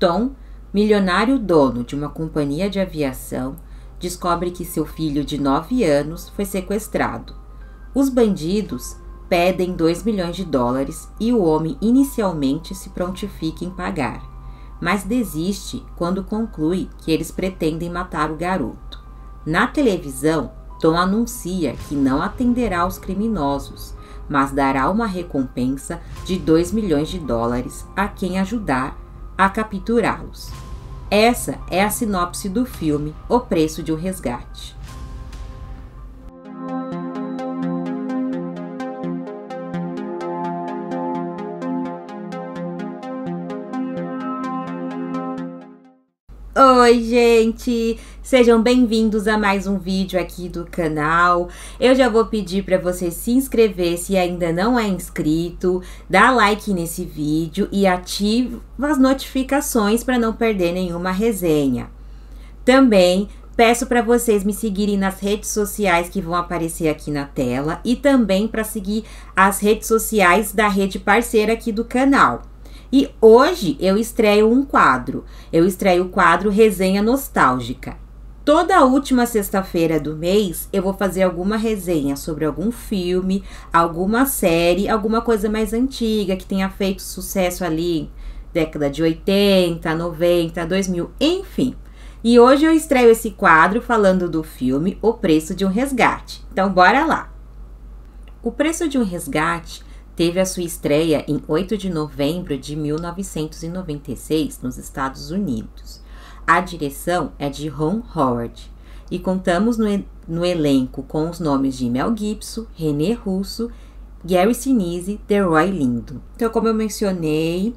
Tom, milionário dono de uma companhia de aviação, descobre que seu filho de 9 anos foi sequestrado. Os bandidos pedem 2 milhões de dólares e o homem inicialmente se prontifica em pagar, mas desiste quando conclui que eles pretendem matar o garoto. Na televisão, Tom anuncia que não atenderá aos criminosos, mas dará uma recompensa de 2 milhões de dólares a quem ajudar a capturá-los. Essa é a sinopse do filme O Preço de um Resgate. Oi, gente! Sejam bem-vindos a mais um vídeo aqui do canal. Eu já vou pedir para você se inscrever se ainda não é inscrito, dá like nesse vídeo e ativa as notificações para não perder nenhuma resenha. Também peço para vocês me seguirem nas redes sociais que vão aparecer aqui na tela e também para seguir as redes sociais da rede parceira aqui do canal. E hoje eu estreio um quadro. Eu estreio o quadro Resenha Nostálgica. Toda última sexta-feira do mês eu vou fazer alguma resenha sobre algum filme, alguma série, alguma coisa mais antiga que tenha feito sucesso ali, década de 80, 90, 2000, enfim. E hoje eu estreio esse quadro falando do filme O Preço de um Resgate. Então bora lá! O Preço de um Resgate teve a sua estreia em 8 de novembro de 1996 nos Estados Unidos. A direção é de Ron Howard e contamos no elenco com os nomes de Mel Gibson, René Russo, Gary Sinise, DeRoy Lindo. Então, como eu mencionei,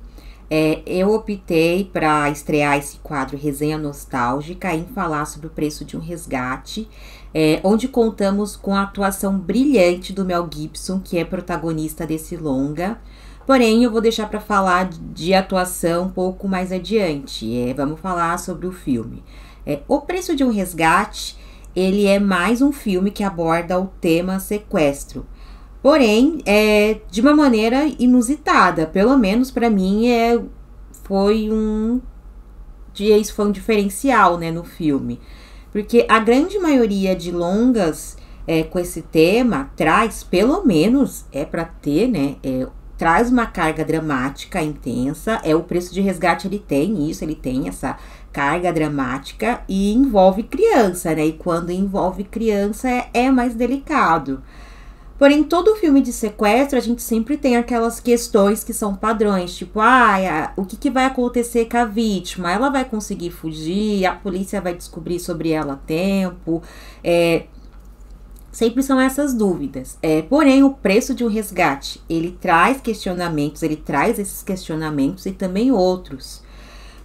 eu optei para estrear esse quadro Resenha Nostálgica em falar sobre O Preço de um Resgate, onde contamos com a atuação brilhante do Mel Gibson, que é protagonista desse longa. Porém, eu vou deixar para falar de atuação um pouco mais adiante. Vamos falar sobre o filme. O Preço de um Resgate, ele é mais um filme que aborda o tema sequestro. Porém, de uma maneira inusitada, pelo menos para mim foi um diferencial, né, no filme. Porque a grande maioria de longas com esse tema traz, pelo menos, para ter, né, traz uma carga dramática intensa. O Preço de Resgate, ele tem essa carga dramática e envolve criança, né, e quando envolve criança é mais delicado. Porém, todo filme de sequestro, a gente sempre tem aquelas questões que são padrões, tipo, o que vai acontecer com a vítima? Ela vai conseguir fugir? A polícia vai descobrir sobre ela a tempo? Sempre são essas dúvidas. Porém, O Preço de um Resgate, ele traz esses questionamentos e também outros.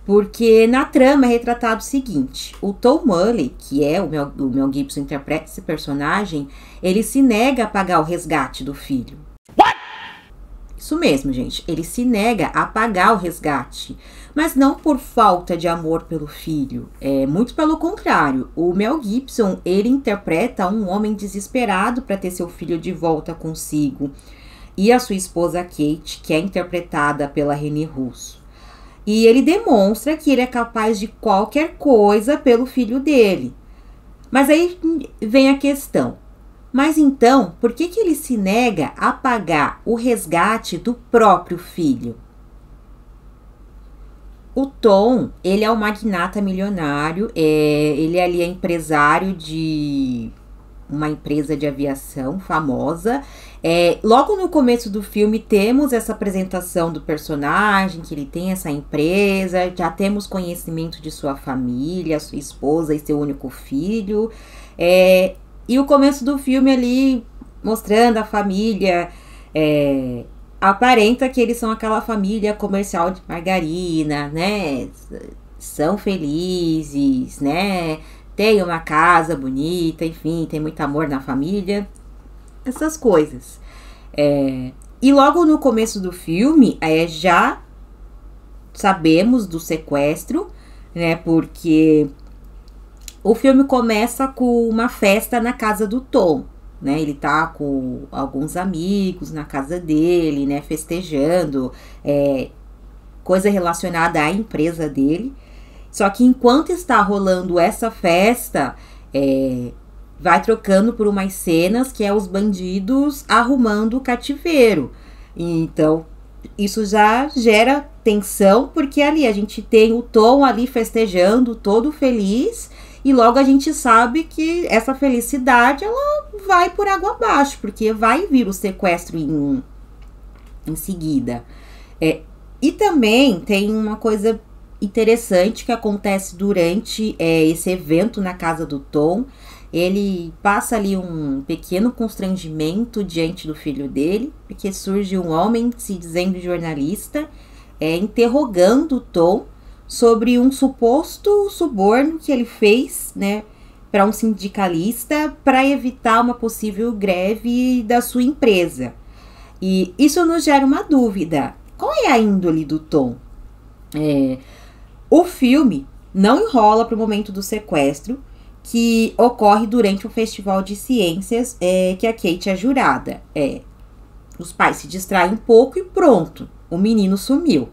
Porque na trama é retratado o seguinte: o Tom Mully, que o Mel Gibson interpreta esse personagem, ele se nega a pagar o resgate do filho. What? Isso mesmo, gente. Ele se nega a pagar o resgate. Mas não por falta de amor pelo filho. Muito pelo contrário. O Mel Gibson, ele interpreta um homem desesperado para ter seu filho de volta consigo. E a sua esposa Kate, que é interpretada pela René Russo. E ele demonstra que ele é capaz de qualquer coisa pelo filho dele. Mas aí vem a questão. Mas então, por que ele se nega a pagar o resgate do próprio filho? O Tom, ele é um magnata milionário, ele ali é empresário de uma empresa de aviação famosa. Logo no começo do filme temos essa apresentação do personagem, que ele tem essa empresa, já temos conhecimento de sua família, sua esposa e seu único filho. E o começo do filme ali, mostrando a família, aparenta que eles são aquela família comercial de margarina, né? São felizes, né? Tem uma casa bonita, enfim, tem muito amor na família, essas coisas. E logo no começo do filme, já sabemos do sequestro, né? Porque o filme começa com uma festa na casa do Tom, né? Ele tá com alguns amigos na casa dele, né? Festejando. coisa relacionada à empresa dele. Só que enquanto está rolando essa festa, vai trocando por umas cenas que é os bandidos arrumando o cativeiro. Então, isso já gera tensão, porque ali a gente tem o Tom ali festejando, todo feliz, e logo a gente sabe que essa felicidade, ela vai por água abaixo, porque vai vir o sequestro em seguida. E também tem uma coisa interessante que acontece durante esse evento na casa do Tom. Ele passa ali um pequeno constrangimento diante do filho dele, porque surge um homem se dizendo jornalista, interrogando o Tom sobre um suposto suborno que ele fez, né, para um sindicalista para evitar uma possível greve da sua empresa. E isso nos gera uma dúvida. Qual é a índole do Tom? O filme não enrola para o momento do sequestro, que ocorre durante um festival de ciências que a Kate é jurada. Os pais se distraem um pouco e pronto, o menino sumiu.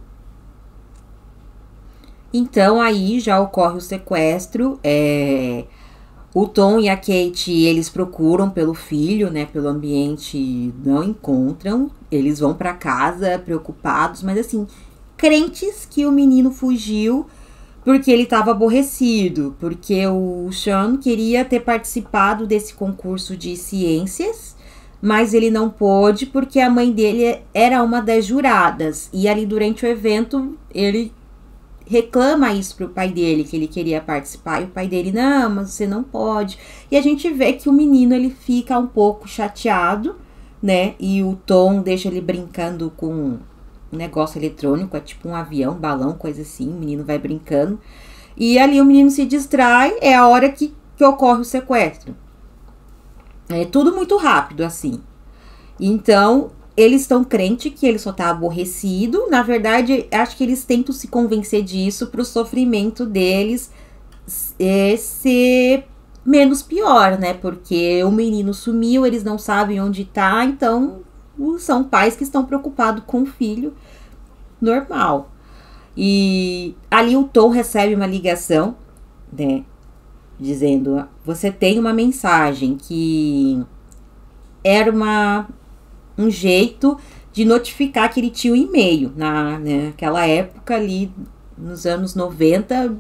Então aí já ocorre o sequestro. O Tom e a Kate, eles procuram pelo filho, né, pelo ambiente, não encontram. Eles vão para casa preocupados, mas assim, crentes que o menino fugiu porque ele estava aborrecido, porque o Sean queria ter participado desse concurso de ciências, mas ele não pôde porque a mãe dele era uma das juradas. E ali durante o evento, ele reclama isso pro pai dele, que ele queria participar, e o pai dele, não, mas você não pode. E a gente vê que o menino, ele fica um pouco chateado, né, e o Tom deixa ele brincando com um negócio eletrônico, é tipo um avião, balão, coisa assim, o menino vai brincando, e ali o menino se distrai, é a hora que ocorre o sequestro. É tudo muito rápido, assim. Então, eles estão crentes que ele só tá aborrecido. Na verdade, acho que eles tentam se convencer disso pro sofrimento deles ser menos pior, né? Porque o menino sumiu, eles não sabem onde tá, então são pais que estão preocupados com o filho normal. E ali o Tom recebe uma ligação, né? Dizendo, você tem uma mensagem, que era um jeito de notificar que ele tinha um e-mail. Naquela época ali, nos anos 90,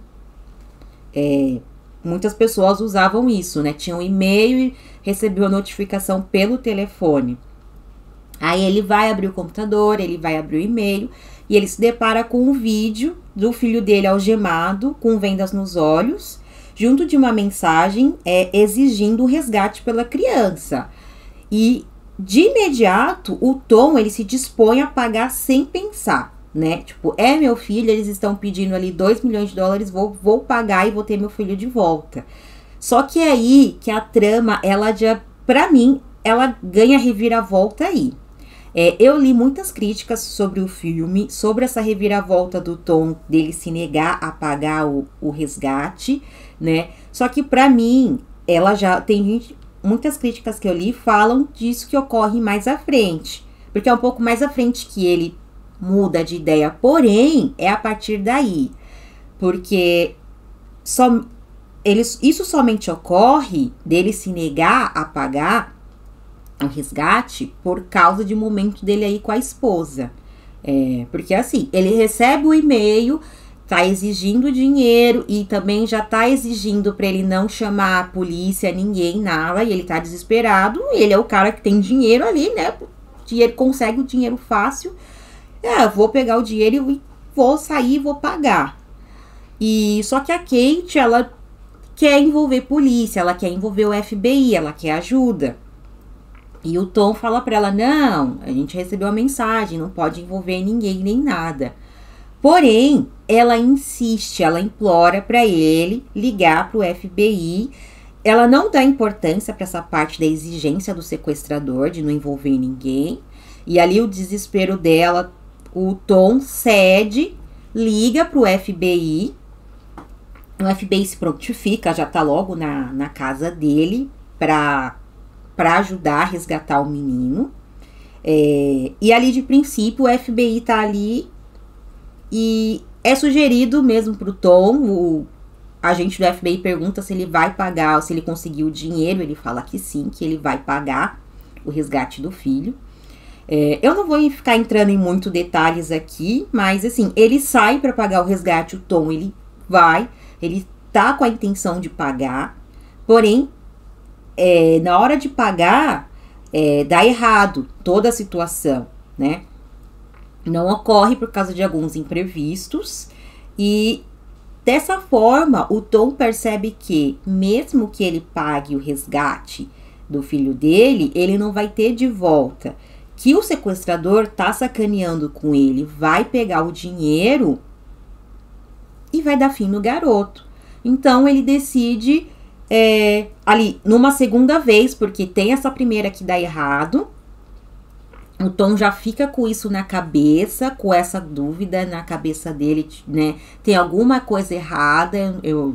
muitas pessoas usavam isso, né? Tinha um e-mail e recebeu a notificação pelo telefone. Aí ele vai abrir o computador, ele vai abrir o e-mail e ele se depara com um vídeo do filho dele algemado, com vendas nos olhos, junto de uma mensagem exigindo o resgate pela criança. E de imediato, o Tom, ele se dispõe a pagar sem pensar, né? Tipo, meu filho, eles estão pedindo ali $2 milhões, vou pagar e vou ter meu filho de volta. Só que é aí que a trama, ela já, pra mim, ela ganha reviravolta aí. Eu li muitas críticas sobre o filme, sobre essa reviravolta do Tom, dele se negar a pagar o resgate, né? Só que pra mim, ela já tem muitas críticas que eu li falam disso que ocorre mais à frente. Porque é um pouco mais à frente que ele muda de ideia. Porém, é a partir daí. Porque isso somente ocorre dele se negar a pagar o resgate por causa de um momento dele aí com a esposa. Porque assim, ele recebe o e-mail, tá exigindo dinheiro e também já tá exigindo para ele não chamar a polícia, ninguém, nada, e ele tá desesperado. Ele é o cara que tem dinheiro ali, né? Ele consegue o dinheiro fácil. Eu vou pegar o dinheiro e vou sair, vou pagar. E só que a Kate, ela quer envolver polícia, ela quer envolver o FBI, ela quer ajuda. E o Tom fala pra ela, não, a gente recebeu a mensagem, não pode envolver ninguém nem nada. Porém, ela insiste, ela implora pra ele ligar pro FBI. Ela não dá importância pra essa parte da exigência do sequestrador, de não envolver ninguém. E ali o desespero dela, o Tom cede, liga pro FBI. O FBI se prontifica, já tá logo na casa dele pra ajudar a resgatar o menino. E ali de princípio o FBI tá ali E é sugerido mesmo pro Tom, o agente do FBI pergunta se ele vai pagar, ou se ele conseguiu o dinheiro, ele fala que sim, que ele vai pagar o resgate do filho. Eu não vou ficar entrando em muito detalhes aqui, mas assim, ele sai para pagar o resgate, o Tom, ele tá com a intenção de pagar, porém, na hora de pagar, dá errado toda a situação, né? Não ocorre por causa de alguns imprevistos e dessa forma o Tom percebe que mesmo que ele pague o resgate do filho dele, ele não vai ter de volta, que o sequestrador tá sacaneando com ele, vai pegar o dinheiro e vai dar fim no garoto. Então ele decide ali numa segunda vez, porque tem essa primeira que dá errado. O Tom já fica com isso na cabeça, com essa dúvida na cabeça dele, né? Tem alguma coisa errada, eu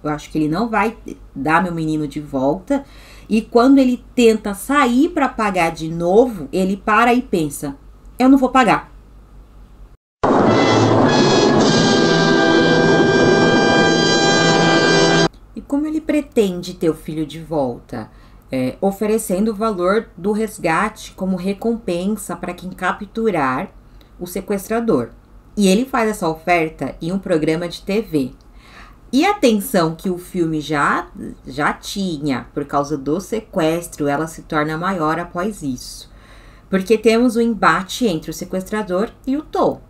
acho que ele não vai dar meu menino de volta. E quando ele tenta sair para pagar de novo, ele para e pensa, eu não vou pagar. E como ele pretende ter o filho de volta? Oferecendo o valor do resgate como recompensa para quem capturar o sequestrador. E ele faz essa oferta em um programa de TV. E a tensão que o filme já tinha por causa do sequestro, ela se torna maior após isso. Porque temos o embate entre o sequestrador e o Tom.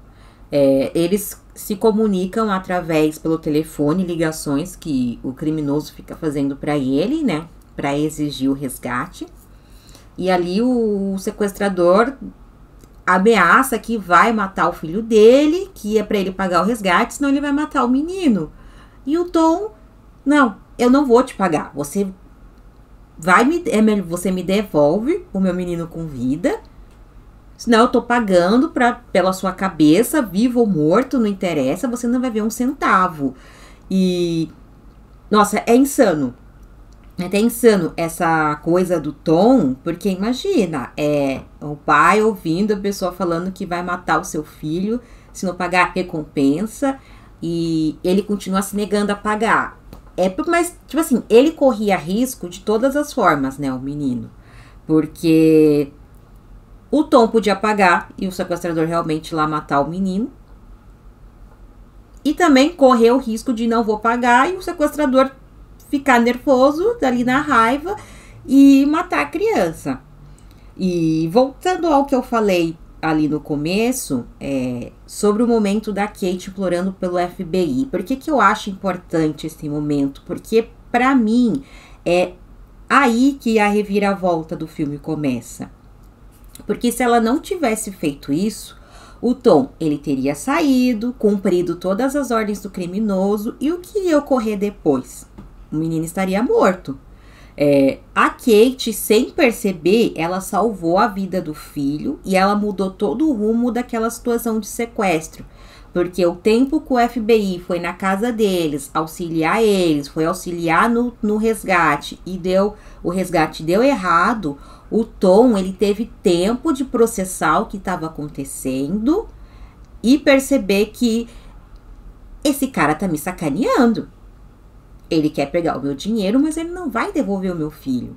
Eles se comunicam através pelo telefone, ligações que o criminoso fica fazendo para ele, né? Para exigir o resgate. E ali o sequestrador ameaça que vai matar o filho dele, que é para ele pagar o resgate, senão ele vai matar o menino. E o Tom, não, eu não vou te pagar. Você me devolve o meu menino com vida, senão eu tô pagando pela sua cabeça, vivo ou morto, não interessa, você não vai ver um centavo. E, nossa, é insano. É até insano essa coisa do Tom, porque imagina, o pai ouvindo a pessoa falando que vai matar o seu filho se não pagar a recompensa e ele continua se negando a pagar. Mas, tipo assim, ele corria risco de todas as formas, né, o menino, porque o Tom podia pagar e o sequestrador realmente ir lá matar o menino, e também correr o risco de não vou pagar e o sequestrador ficar nervoso, dali na raiva, e matar a criança. E voltando ao que eu falei ali no começo, sobre o momento da Kate implorando pelo FBI. Por que eu acho importante esse momento? Porque, pra mim, é aí que a reviravolta do filme começa. Porque se ela não tivesse feito isso, o Tom, ele teria saído, cumprido todas as ordens do criminoso, e o que ia ocorrer depois? O menino estaria morto. A Kate, sem perceber, ela salvou a vida do filho e ela mudou todo o rumo daquela situação de sequestro. Porque o tempo que o FBI foi na casa deles, auxiliar eles, foi auxiliar no resgate e o resgate deu errado, o Tom, ele teve tempo de processar o que estava acontecendo e perceber que esse cara tá me sacaneando. Ele quer pegar o meu dinheiro, mas ele não vai devolver o meu filho.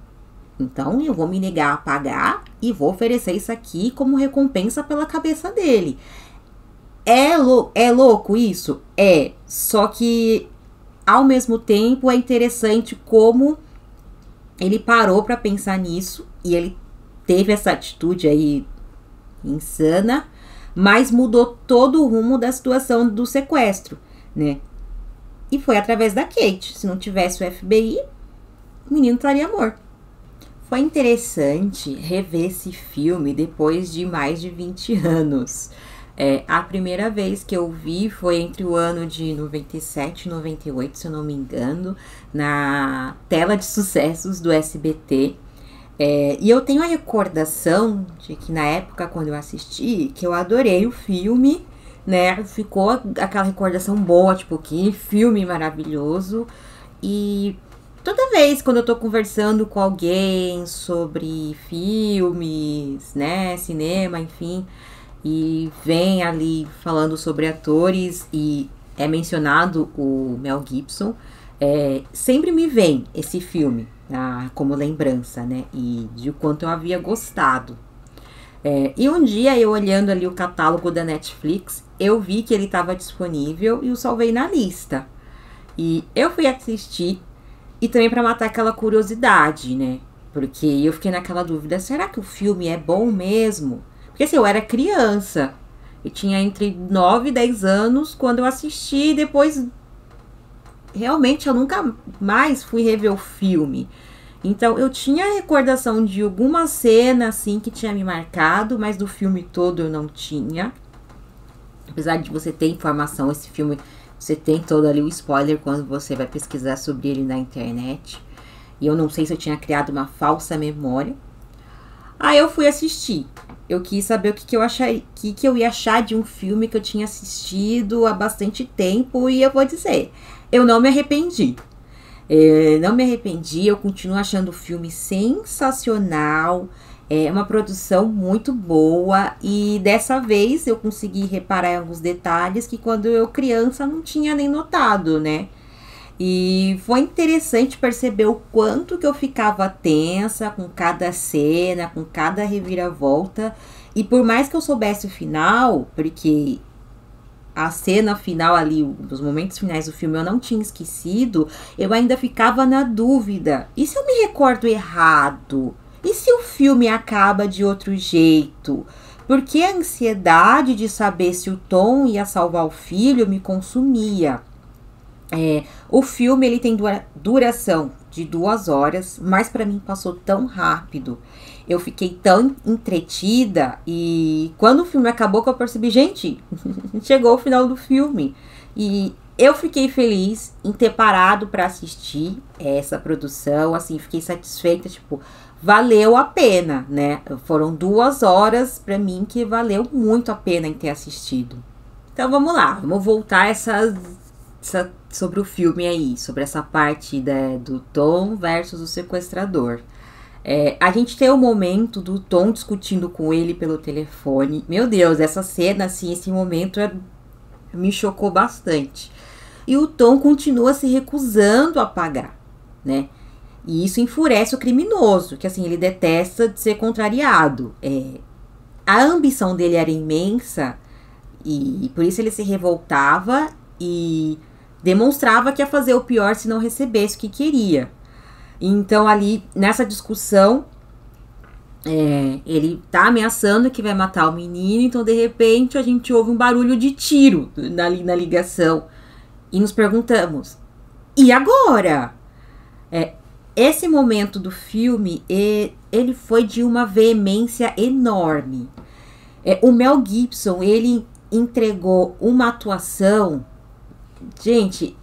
Então, eu vou me negar a pagar e vou oferecer isso aqui como recompensa pela cabeça dele. É louco isso? Só que, ao mesmo tempo, é interessante como ele parou para pensar nisso e ele teve essa atitude aí insana, mas mudou todo o rumo da situação do sequestro, né? E foi através da Kate. Se não tivesse o FBI, o menino estaria morto. Foi interessante rever esse filme depois de mais de 20 anos. A primeira vez que eu vi foi entre o ano de 97 e 98, se eu não me engano, na tela de sucessos do SBT. E eu tenho a recordação de que na época, quando eu assisti, que eu adorei o filme, né? Ficou aquela recordação boa, tipo, que filme maravilhoso. E toda vez quando eu tô conversando com alguém sobre filmes, né, cinema, enfim, e vem ali falando sobre atores e é mencionado o Mel Gibson. Sempre me vem esse filme como lembrança, né? E de o quanto eu havia gostado. E um dia, eu olhando ali o catálogo da Netflix, eu vi que ele estava disponível e o salvei na lista. E eu fui assistir, e também para matar aquela curiosidade, né? Porque eu fiquei naquela dúvida, será que o filme é bom mesmo? Porque assim, eu era criança, eu tinha entre 9 e 10 anos quando eu assisti, e depois realmente eu nunca mais fui rever o filme. Então eu tinha recordação de alguma cena assim que tinha me marcado, mas do filme todo eu não tinha. Apesar de você ter informação, esse filme você tem todo ali o spoiler quando você vai pesquisar sobre ele na internet. E eu não sei se eu tinha criado uma falsa memória. Aí eu fui assistir. Eu quis saber o que eu achei, que eu ia achar de um filme que eu tinha assistido há bastante tempo. E eu vou dizer, eu não me arrependi. Não me arrependi, eu continuo achando o filme sensacional. É uma produção muito boa. E dessa vez eu consegui reparar em alguns detalhes que quando eu criança não tinha nem notado, né? E foi interessante perceber o quanto que eu ficava tensa com cada cena, com cada reviravolta. E por mais que eu soubesse o final, porque a cena final ali, os momentos finais do filme eu não tinha esquecido, eu ainda ficava na dúvida. E se eu me recordo errado? E se o filme acaba de outro jeito? Porque a ansiedade de saber se o Tom ia salvar o filho me consumia. O filme ele tem duração de 2 horas, mas para mim passou tão rápido. Eu fiquei tão entretida e quando o filme acabou que eu percebi, gente, chegou o final do filme. E eu fiquei feliz em ter parado para assistir essa produção, assim, fiquei satisfeita, tipo, valeu a pena, né? Foram 2 horas para mim que valeu muito a pena em ter assistido. Então vamos lá, vamos voltar sobre o filme aí, sobre essa parte do Tom versus o sequestrador. A gente tem o momento do Tom discutindo com ele pelo telefone. Meu Deus, essa cena, assim, esse momento me chocou bastante. E o Tom continua se recusando a pagar, né? E isso enfurece o criminoso, que assim, ele detesta de ser contrariado. A ambição dele era imensa e por isso ele se revoltava e demonstrava que ia fazer o pior se não recebesse o que queria. Então ali, nessa discussão, ele tá ameaçando que vai matar o menino, então de repente a gente ouve um barulho de tiro na ligação. E nos perguntamos, e agora? Esse momento do filme, ele foi de uma veemência enorme. O Mel Gibson, ele entregou uma atuação. Gente,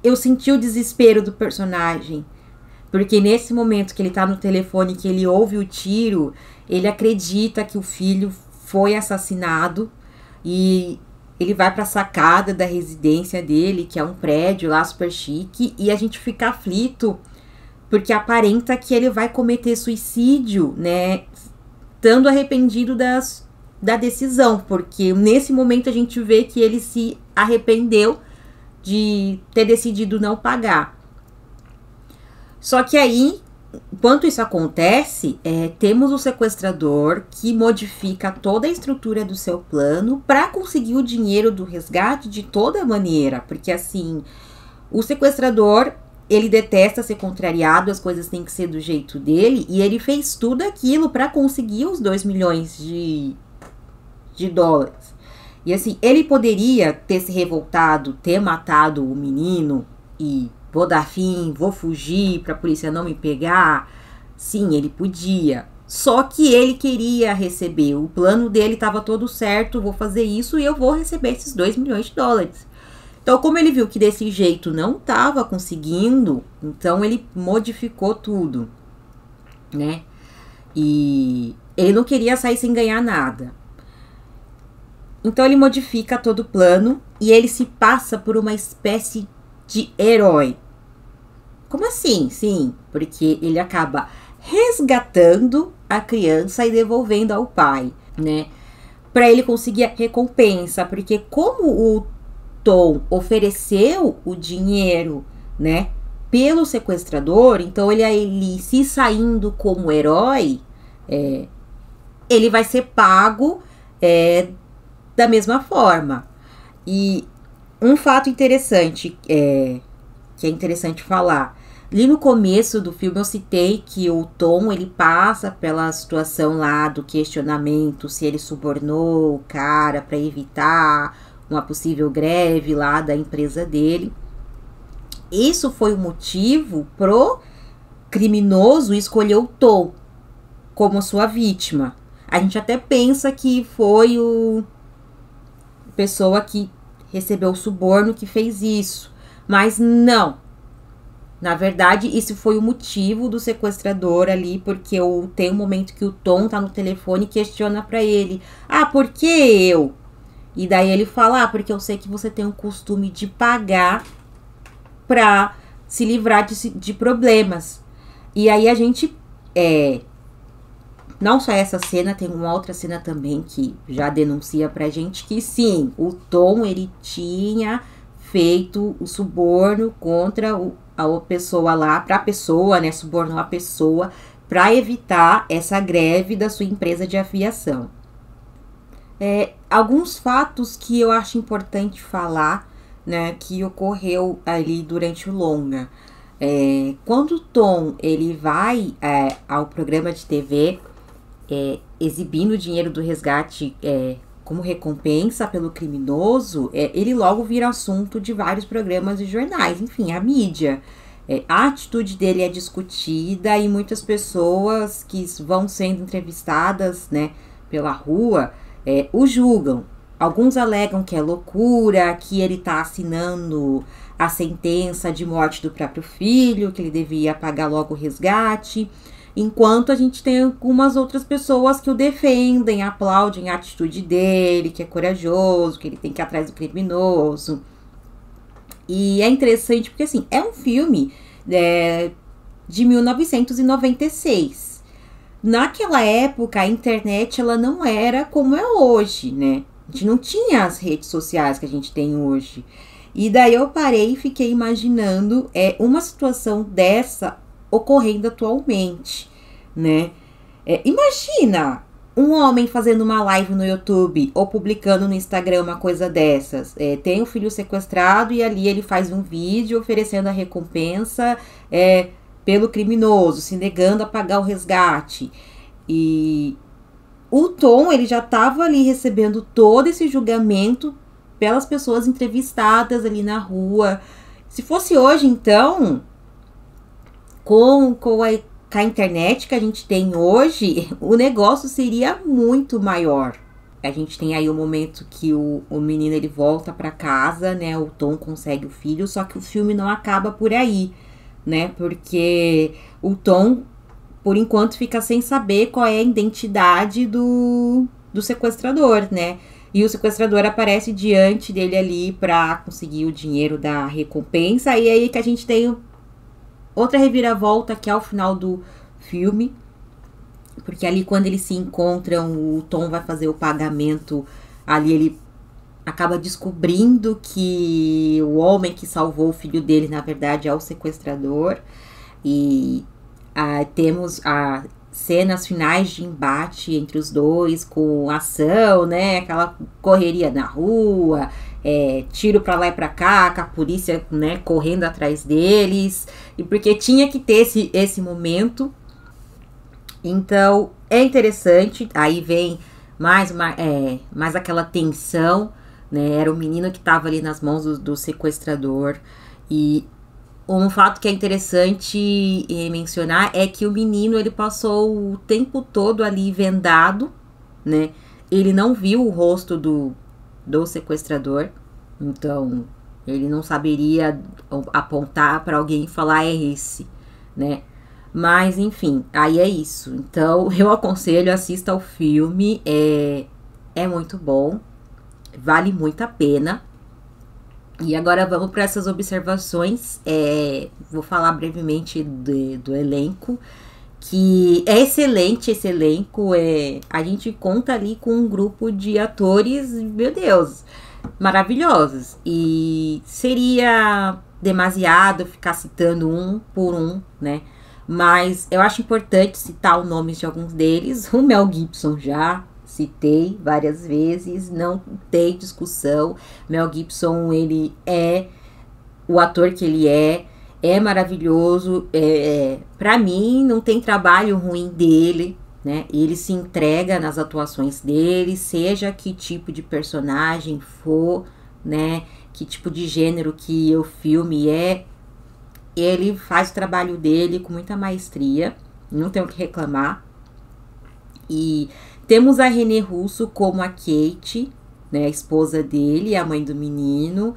eu senti o desespero do personagem. Porque nesse momento que ele tá no telefone, que ele ouve o tiro, ele acredita que o filho foi assassinado. E ele vai pra sacada da residência dele, que é um prédio lá super chique. E a gente fica aflito, porque aparenta que ele vai cometer suicídio, né? Estando arrependido da decisão. Porque nesse momento a gente vê que ele se arrependeu de ter decidido não pagar. Só que aí, enquanto isso acontece, temos o sequestrador que modifica toda a estrutura do seu plano para conseguir o dinheiro do resgate de toda maneira. Porque assim, o sequestrador, ele detesta ser contrariado, as coisas têm que ser do jeito dele. E ele fez tudo aquilo para conseguir os 2 milhões de dólares. E assim, ele poderia ter se revoltado, ter matado o menino e vou dar fim, vou fugir pra polícia não me pegar. Sim, ele podia. Só que ele queria receber. O plano dele estava todo certo, vou fazer isso e eu vou receber esses 2 milhões de dólares. Então, como ele viu que desse jeito não estava conseguindo, então ele modificou tudo, né? E ele não queria sair sem ganhar nada. Então ele modifica todo o plano e ele se passa por uma espécie de herói. Como assim? Sim, porque ele acaba resgatando a criança e devolvendo ao pai, né? para ele conseguir a recompensa, porque como o Tom ofereceu o dinheiro, né, pelo sequestrador, então ele se saindo como herói, ele vai ser pago da mesma forma. E um fato interessante, que é interessante falar, ali no começo do filme eu citei que o Tom, ele passa pela situação lá do questionamento se ele subornou o cara para evitar uma possível greve lá da empresa dele. Isso foi o motivo pro criminoso escolher o Tom como sua vítima. A gente até pensa que foi a pessoa que recebeu o suborno que fez isso, mas não. Na verdade, isso foi o motivo do sequestrador ali, porque tem um momento que o Tom tá no telefone e questiona pra ele: ah, por que eu? E daí ele fala: ah, porque eu sei que você tem o costume de pagar pra se livrar de problemas. E aí a gente, não só essa cena, tem uma outra cena também que já denuncia pra gente que sim, o Tom, ele tinha feito o suborno contra a pessoa lá, pra pessoa, né, subornou a pessoa pra evitar essa greve da sua empresa de aviação. Alguns fatos que eu acho importante falar, né, que ocorreu ali durante o longa. Quando o Tom, ele vai ao programa de TV, exibindo o dinheiro do resgate como recompensa pelo criminoso, ele logo vira assunto de vários programas e jornais, enfim, a mídia. A atitude dele é discutida e muitas pessoas que vão sendo entrevistadas, né, pela rua, o julgam. Alguns alegam que é loucura, que ele tá assinando a sentença de morte do próprio filho, que ele devia pagar logo o resgate. Enquanto a gente tem algumas outras pessoas que o defendem, aplaudem a atitude dele, que é corajoso, que ele tem que ir atrás do criminoso. E é interessante porque, assim, é um filme de 1996. Naquela época, a internet, ela não era como é hoje, né? A gente não tinha as redes sociais que a gente tem hoje. E daí eu parei e fiquei imaginando uma situação dessa ocorrendo atualmente, né? Imagina um homem fazendo uma live no YouTube ou publicando no Instagram uma coisa dessas. Tem um filho sequestrado e ali ele faz um vídeo oferecendo a recompensa pelo criminoso, se negando a pagar o resgate. E o Tom, ele já estava ali recebendo todo esse julgamento pelas pessoas entrevistadas ali na rua. Se fosse hoje, então, com a internet que a gente tem hoje, o negócio seria muito maior. A gente tem aí o momento que o menino, ele volta para casa, né? O Tom consegue o filho, só que o filme não acaba por aí, né? Porque o Tom, por enquanto, fica sem saber qual é a identidade do sequestrador, né? E o sequestrador aparece diante dele ali para conseguir o dinheiro da recompensa. E aí que a gente tem outra reviravolta, que é o final do filme. Porque ali, quando eles se encontram, o Tom vai fazer o pagamento. Ali ele acaba descobrindo que o homem que salvou o filho dele, na verdade, é o sequestrador. E temos cenas finais de embate entre os dois, com ação, né? Aquela correria na rua, tiro pra lá e pra cá, com a polícia, né, correndo atrás deles. E porque tinha que ter esse momento. Então, é interessante. Aí vem mais aquela tensão, né? Era o menino que tava ali nas mãos do sequestrador. E um fato que é interessante mencionar é que o menino, ele passou o tempo todo ali vendado, né? Ele não viu o rosto do sequestrador, então ele não saberia apontar para alguém e falar é esse, né? Mas enfim, aí é isso. Então eu aconselho, assista ao filme, é muito bom, vale muito a pena. E agora vamos para essas observações. Vou falar brevemente do elenco, que é excelente esse elenco. A gente conta ali com um grupo de atores, meu Deus, maravilhosos. E seria demasiado ficar citando um por um, né? Mas eu acho importante citar os nomes de alguns deles. O Mel Gibson já citei várias vezes, não tem discussão. Mel Gibson, ele é o ator que ele é maravilhoso. Pra mim, não tem trabalho ruim dele, né? Ele se entrega nas atuações dele, seja que tipo de personagem for, né? Que tipo de gênero que o filme é. Ele faz o trabalho dele com muita maestria, não tem o que reclamar. E temos a René Russo como a Kate, né, a esposa dele, a mãe do menino.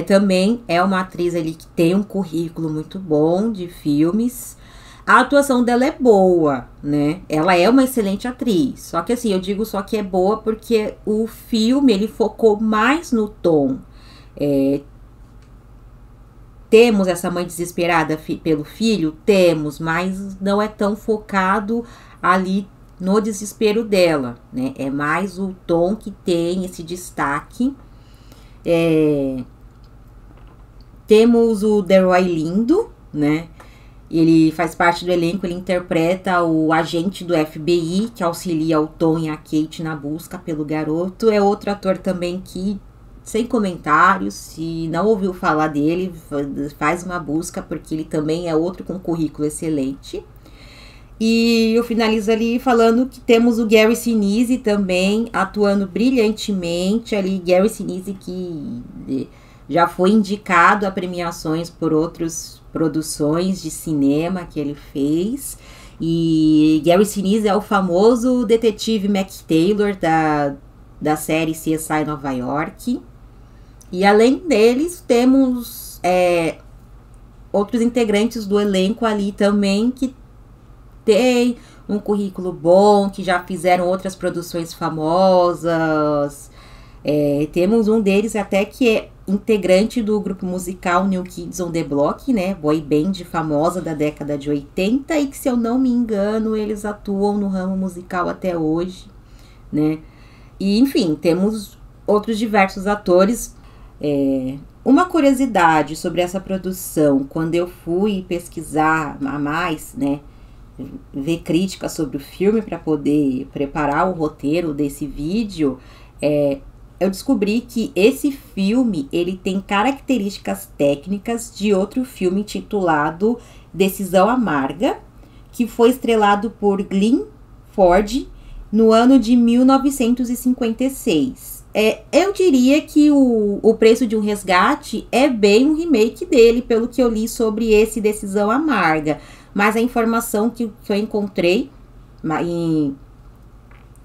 Também é uma atriz ali que tem um currículo muito bom de filmes. A atuação dela é boa, né? Ela é uma excelente atriz. Só que assim, eu digo só que é boa porque o filme, ele focou mais no tom. Temos essa mãe desesperada pelo filho? Temos, mas não é tão focado ali no desespero dela, né? É mais o tom que tem esse destaque. Temos o Delroy Lindo, né? Ele faz parte do elenco, ele interpreta o agente do FBI que auxilia o Tom e a Kate na busca pelo garoto. É outro ator também que, sem comentários, se não ouviu falar dele, faz uma busca, porque ele também é outro com currículo excelente. E eu finalizo ali falando que temos o Gary Sinise também atuando brilhantemente ali. Gary Sinise que já foi indicado a premiações por outras produções de cinema que ele fez. E Gary Sinise é o famoso detetive Mac Taylor da série CSI Nova York. E além deles, temos outros integrantes do elenco ali também que tem um currículo bom, que já fizeram outras produções famosas. Temos um deles até que é integrante do grupo musical New Kids on the Block, né? Boy band famosa da década de 80 e que, se eu não me engano, eles atuam no ramo musical até hoje, né? E, enfim, temos outros diversos atores. Uma curiosidade sobre essa produção, quando eu fui pesquisar a mais, né? Ver críticas sobre o filme para poder preparar o roteiro desse vídeo, eu descobri que esse filme, ele tem características técnicas de outro filme intitulado Decisão Amarga, que foi estrelado por Glenn Ford no ano de 1956. Eu diria que o Preço de um Resgate é bem um remake dele, pelo que eu li sobre esse Decisão Amarga. Mas a informação que eu encontrei,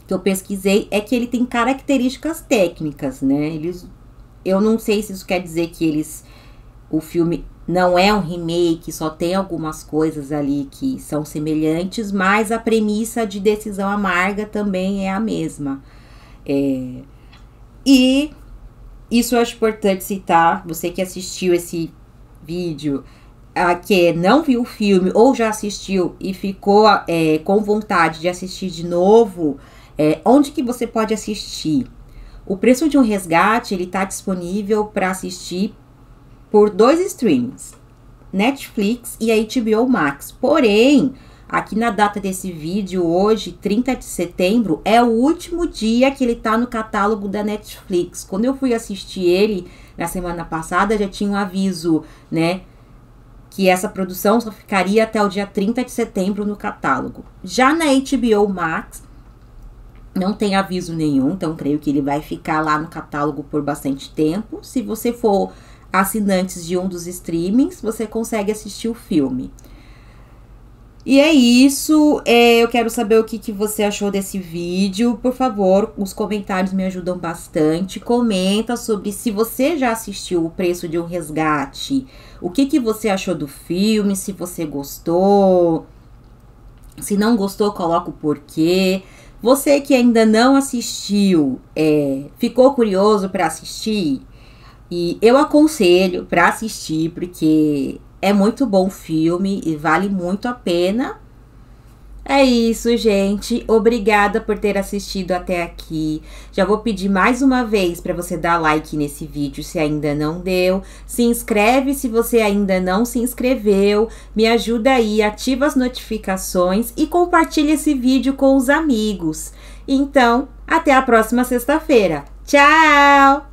que eu pesquisei, é que ele tem características técnicas, né? Eu não sei se isso quer dizer que o filme não é um remake, só tem algumas coisas ali que são semelhantes, mas a premissa de Decisão Amarga também é a mesma. E isso eu acho importante citar, você que assistiu esse vídeo, que não viu o filme ou já assistiu e ficou com vontade de assistir de novo, onde que você pode assistir? O Preço de um Resgate, ele tá disponível para assistir por 2 streams, Netflix e a HBO Max. Porém, aqui na data desse vídeo, hoje, 30 de setembro, é o último dia que ele tá no catálogo da Netflix. Quando eu fui assistir ele na semana passada, já tinha um aviso, né, que essa produção só ficaria até o dia 30 de setembro no catálogo. Já na HBO Max, não tem aviso nenhum, então creio que ele vai ficar lá no catálogo por bastante tempo. Se você for assinante de um dos streamings, você consegue assistir o filme. E é isso, eu quero saber o que você achou desse vídeo. Por favor, os comentários me ajudam bastante. Comenta sobre se você já assistiu O Preço de um Resgate, o que você achou do filme, se você gostou. Se não gostou, coloca o porquê. Você que ainda não assistiu, ficou curioso para assistir? E eu aconselho para assistir, porque é muito bom o filme e vale muito a pena. É isso, gente. Obrigada por ter assistido até aqui. Já vou pedir mais uma vez para você dar like nesse vídeo se ainda não deu. Se inscreve se você ainda não se inscreveu. Me ajuda aí, ativa as notificações e compartilha esse vídeo com os amigos. Então, até a próxima sexta-feira. Tchau!